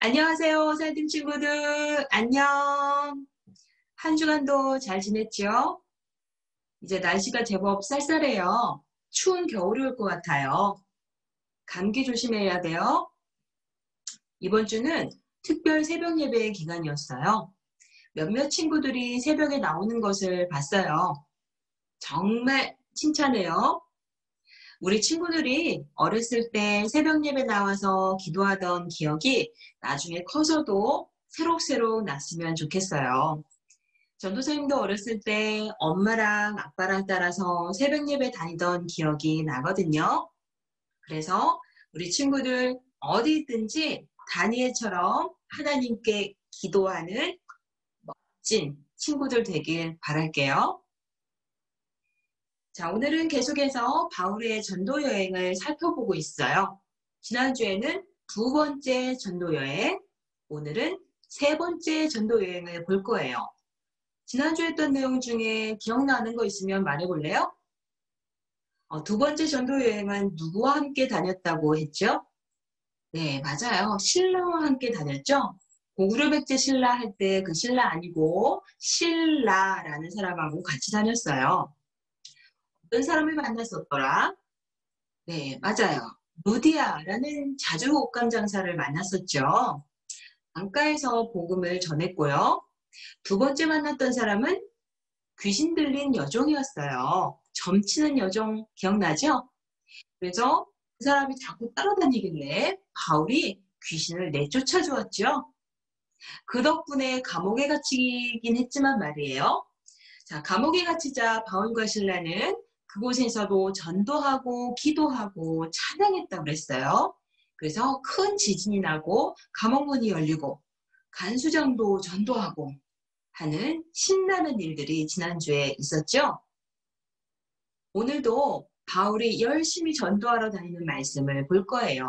안녕하세요, 살림 친구들. 안녕. 한 주간도 잘 지냈죠? 이제 날씨가 제법 쌀쌀해요. 추운 겨울이 올 것 같아요. 감기 조심해야 돼요. 이번 주는 특별 새벽 예배 기간이었어요. 몇몇 친구들이 새벽에 나오는 것을 봤어요. 정말 칭찬해요. 우리 친구들이 어렸을 때 새벽 예배 나와서 기도하던 기억이 나중에 커서도 새록새록 났으면 좋겠어요. 전도사님도 어렸을 때 엄마랑 아빠랑 따라서 새벽 예배 다니던 기억이 나거든요. 그래서 우리 친구들 어디 있든지 다니엘처럼 하나님께 기도하는 멋진 친구들 되길 바랄게요. 자, 오늘은 계속해서 바울의 전도 여행을 살펴보고 있어요. 지난주에는 두 번째 전도 여행, 오늘은 세 번째 전도 여행을 볼 거예요. 지난주에 했던 내용 중에 기억나는 거 있으면 말해볼래요? 두 번째 전도 여행은 누구와 함께 다녔다고 했죠? 네, 맞아요. 신라와 함께 다녔죠? 고구려백제 신라 할 때 그 신라 아니고 신라라는 사람하고 같이 다녔어요. 어떤 사람을 만났었더라? 네, 맞아요. 루디아라는 자주 옷감 장사를 만났었죠. 강가에서 복음을 전했고요. 두 번째 만났던 사람은 귀신 들린 여종이었어요. 점치는 여종 기억나죠? 그래서 그 사람이 자꾸 따라다니길래 바울이 귀신을 내쫓아 주었죠. 그 덕분에 감옥에 갇히긴 했지만 말이에요. 자, 감옥에 갇히자 바울과 신라는 그곳에서도 전도하고 기도하고 찬양했다고 그랬어요. 그래서 큰 지진이 나고 감옥문이 열리고 간수장도 전도하고 하는 신나는 일들이 지난주에 있었죠. 오늘도 바울이 열심히 전도하러 다니는 말씀을 볼 거예요.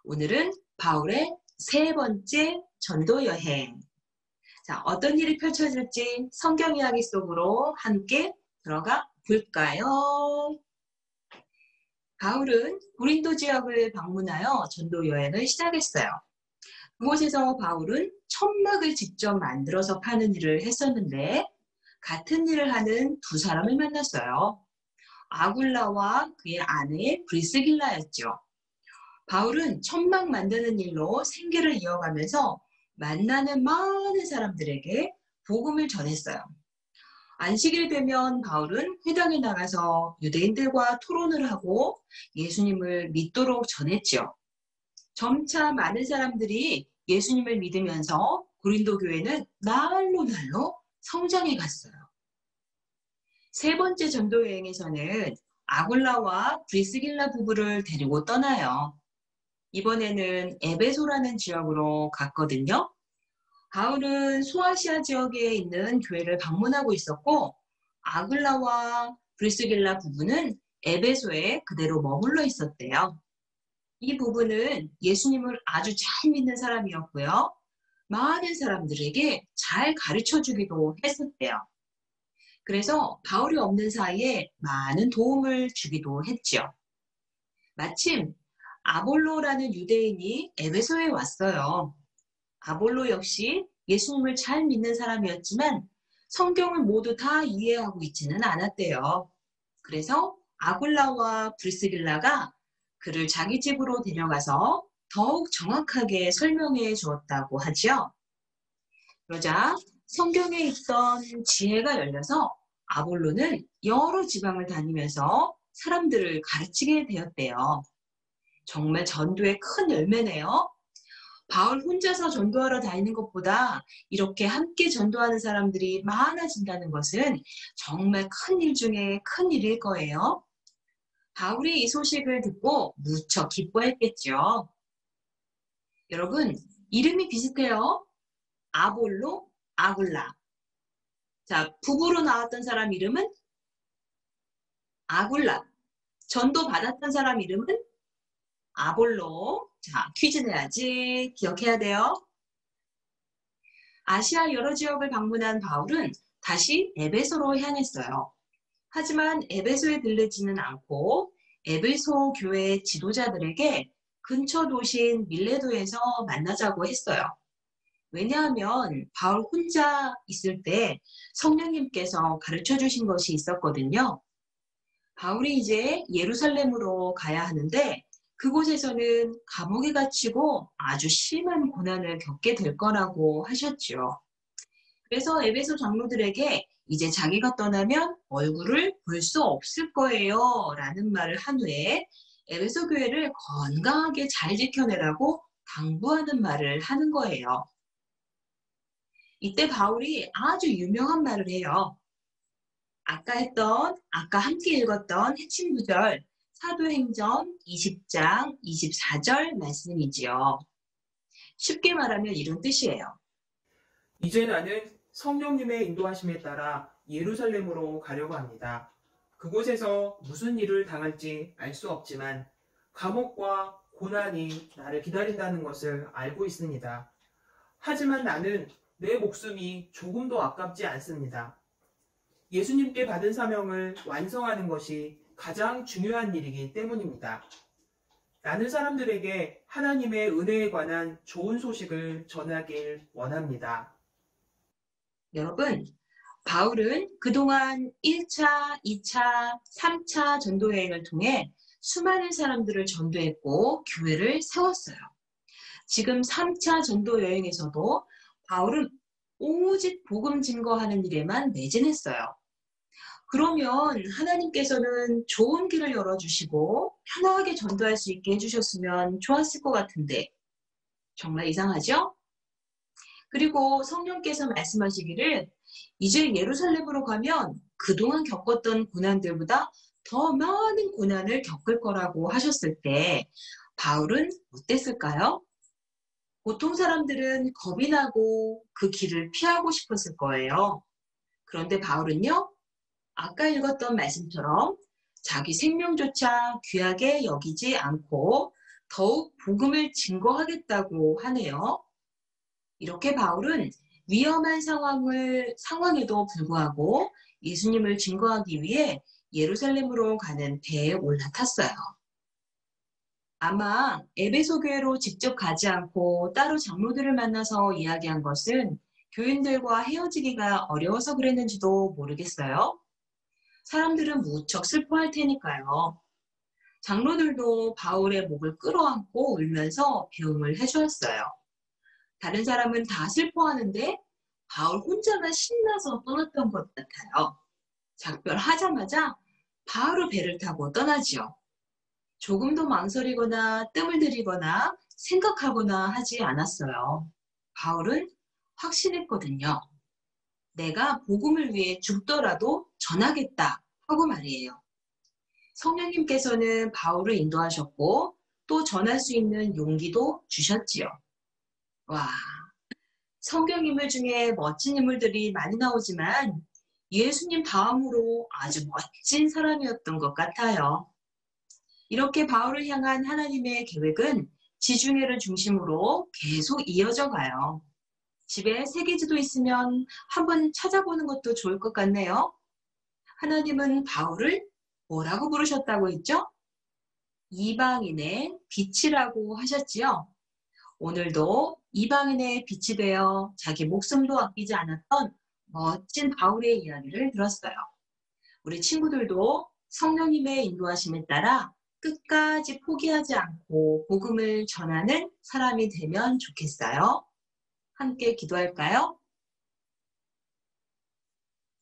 오늘은 바울의 세 번째 전도 여행. 자, 어떤 일이 펼쳐질지 성경 이야기 속으로 함께 들어가 볼까요? 바울은 고린도 지역을 방문하여 전도 여행을 시작했어요. 그곳에서 바울은 천막을 직접 만들어서 파는 일을 했었는데 같은 일을 하는 두 사람을 만났어요. 아굴라와 그의 아내 브리스길라였죠. 바울은 천막 만드는 일로 생계를 이어가면서 만나는 많은 사람들에게 복음을 전했어요. 안식일 되면 바울은 회당에 나가서 유대인들과 토론을 하고 예수님을 믿도록 전했지요. 점차 많은 사람들이 예수님을 믿으면서 고린도 교회는 날로 성장해 갔어요. 세 번째 전도 여행에서는 아굴라와 브리스길라 부부를 데리고 떠나요. 이번에는 에베소라는 지역으로 갔거든요. 바울은 소아시아 지역에 있는 교회를 방문하고 있었고 아굴라와 브리스길라 부부는 에베소에 그대로 머물러 있었대요. 이 부부는 예수님을 아주 잘 믿는 사람이었고요. 많은 사람들에게 잘 가르쳐주기도 했었대요. 그래서 바울이 없는 사이에 많은 도움을 주기도 했죠. 마침 아볼로라는 유대인이 에베소에 왔어요. 아볼로 역시 예수님을 잘 믿는 사람이었지만 성경을 모두 다 이해하고 있지는 않았대요. 그래서 아굴라와 브리스길라가 그를 자기 집으로 데려가서 더욱 정확하게 설명해 주었다고 하죠. 그러자 성경에 있던 지혜가 열려서 아볼로는 여러 지방을 다니면서 사람들을 가르치게 되었대요. 정말 전도의 큰 열매네요. 바울 혼자서 전도하러 다니는 것보다 이렇게 함께 전도하는 사람들이 많아진다는 것은 정말 큰 일 중에 큰 일일 거예요. 바울이 이 소식을 듣고 무척 기뻐했겠죠. 여러분, 이름이 비슷해요. 아볼로, 아굴라. 자, 부부로 나왔던 사람 이름은 아굴라. 전도 받았던 사람 이름은 아볼로. 자, 퀴즈 내야지. 기억해야 돼요. 아시아 여러 지역을 방문한 바울은 다시 에베소로 향했어요. 하지만 에베소에 들르지는 않고 에베소 교회 지도자들에게 근처 도시인 밀레도에서 만나자고 했어요. 왜냐하면 바울 혼자 있을 때 성령님께서 가르쳐 주신 것이 있었거든요. 바울이 이제 예루살렘으로 가야 하는데 그곳에서는 감옥에 갇히고 아주 심한 고난을 겪게 될 거라고 하셨죠. 그래서 에베소 장로들에게 이제 자기가 떠나면 얼굴을 볼 수 없을 거예요 라는 말을 한 후에 에베소 교회를 건강하게 잘 지켜내라고 당부하는 말을 하는 거예요. 이때 바울이 아주 유명한 말을 해요. 아까 함께 읽었던 핵심 구절 사도행전 20장 24절 말씀이지요. 쉽게 말하면 이런 뜻이에요. 이제 나는 성령님의 인도하심에 따라 예루살렘으로 가려고 합니다. 그곳에서 무슨 일을 당할지 알 수 없지만 감옥과 고난이 나를 기다린다는 것을 알고 있습니다. 하지만 나는 내 목숨이 조금도 아깝지 않습니다. 예수님께 받은 사명을 완성하는 것이 가장 중요한 일이기 때문입니다. 많은 사람들에게 하나님의 은혜에 관한 좋은 소식을 전하길 원합니다. 여러분, 바울은 그동안 1차, 2차, 3차 전도 여행을 통해 수많은 사람들을 전도했고 교회를 세웠어요. 지금 3차 전도 여행에서도 바울은 오직 복음 증거하는 일에만 매진했어요. 그러면 하나님께서는 좋은 길을 열어주시고 편하게 전도할 수 있게 해주셨으면 좋았을 것 같은데 정말 이상하죠? 그리고 성령께서 말씀하시기를 이제 예루살렘으로 가면 그동안 겪었던 고난들보다 더 많은 고난을 겪을 거라고 하셨을 때 바울은 어땠을까요? 보통 사람들은 겁이 나고 그 길을 피하고 싶었을 거예요. 그런데 바울은요, 아까 읽었던 말씀처럼 자기 생명조차 귀하게 여기지 않고 더욱 복음을 증거하겠다고 하네요. 이렇게 바울은 위험한 상황에도 불구하고 예수님을 증거하기 위해 예루살렘으로 가는 배에 올라탔어요. 아마 에베소 교회로 직접 가지 않고 따로 장로들을 만나서 이야기한 것은 교인들과 헤어지기가 어려워서 그랬는지도 모르겠어요. 사람들은 무척 슬퍼할 테니까요. 장로들도 바울의 목을 끌어안고 울면서 배웅을 해주었어요. 다른 사람은 다 슬퍼하는데 바울 혼자만 신나서 떠났던 것 같아요. 작별하자마자 바로 배를 타고 떠나지요. 조금도 망설이거나 뜸을 들이거나 생각하거나 하지 않았어요. 바울은 확신했거든요. 내가 복음을 위해 죽더라도 전하겠다 하고 말이에요. 성령님께서는 바울을 인도하셨고 또 전할 수 있는 용기도 주셨지요. 와, 성경 인물 중에 멋진 인물들이 많이 나오지만 예수님 다음으로 아주 멋진 사람이었던 것 같아요. 이렇게 바울을 향한 하나님의 계획은 지중해를 중심으로 계속 이어져 가요. 집에 세계지도 있으면 한번 찾아보는 것도 좋을 것 같네요. 하나님은 바울을 뭐라고 부르셨다고 했죠? 이방인의 빛이라고 하셨지요. 오늘도 이방인의 빛이 되어 자기 목숨도 아끼지 않았던 멋진 바울의 이야기를 들었어요. 우리 친구들도 성령님의 인도하심에 따라 끝까지 포기하지 않고 복음을 전하는 사람이 되면 좋겠어요. 함께 기도할까요?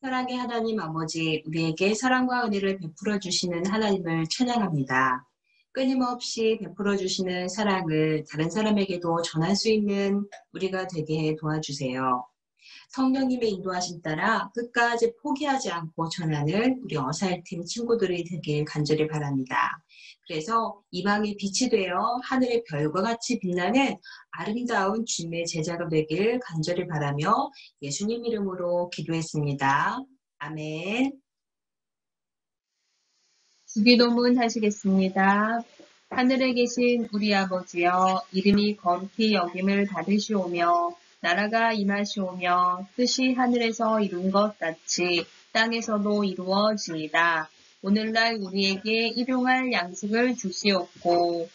사랑의 하나님 아버지, 우리에게 사랑과 은혜를 베풀어 주시는 하나님을 찬양합니다. 끊임없이 베풀어 주시는 사랑을 다른 사람에게도 전할 수 있는 우리가 되게 도와주세요. 성령님의 인도하심 따라 끝까지 포기하지 않고 전하는 우리 어사일팀 친구들이 되길 간절히 바랍니다. 그래서 이방의 빛이 되어 하늘의 별과 같이 빛나는 아름다운 주님의 제자가 되길 간절히 바라며 예수님 이름으로 기도했습니다. 아멘. 주기도문 하시겠습니다. 하늘에 계신 우리 아버지여, 이름이 거룩히 여김을 받으시오며 나라가 임하시오며 뜻이 하늘에서 이룬 것 같이 땅에서도 이루어지이다. 오늘날 우리에게 일용할 양식을 주시옵고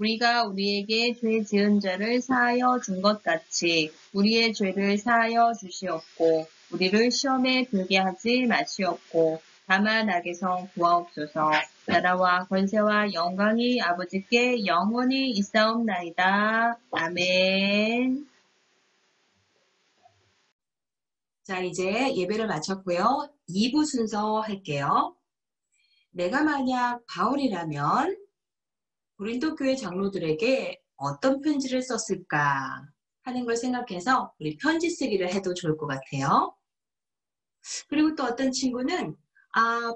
우리가 우리에게 죄 지은 자를 사하여 준 것 같이 우리의 죄를 사하여 주시옵고 우리를 시험에 들게 하지 마시옵고 다만 악에서 구하옵소서. 나라와 권세와 영광이 아버지께 영원히 있사옵나이다. 아멘. 자, 이제 예배를 마쳤고요. 2부 순서 할게요. 내가 만약 바울이라면 고린도 교회 장로들에게 어떤 편지를 썼을까 하는 걸 생각해서 우리 편지 쓰기를 해도 좋을 것 같아요. 그리고 또 어떤 친구는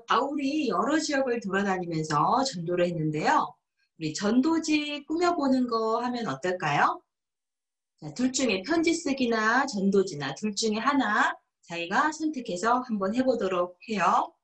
바울이 여러 지역을 돌아다니면서 전도를 했는데요. 우리 전도지 꾸며보는 거 하면 어떨까요? 자, 둘 중에 편지 쓰기나 전도지나 둘 중에 하나 자기가 선택해서 한번 해보도록 해요.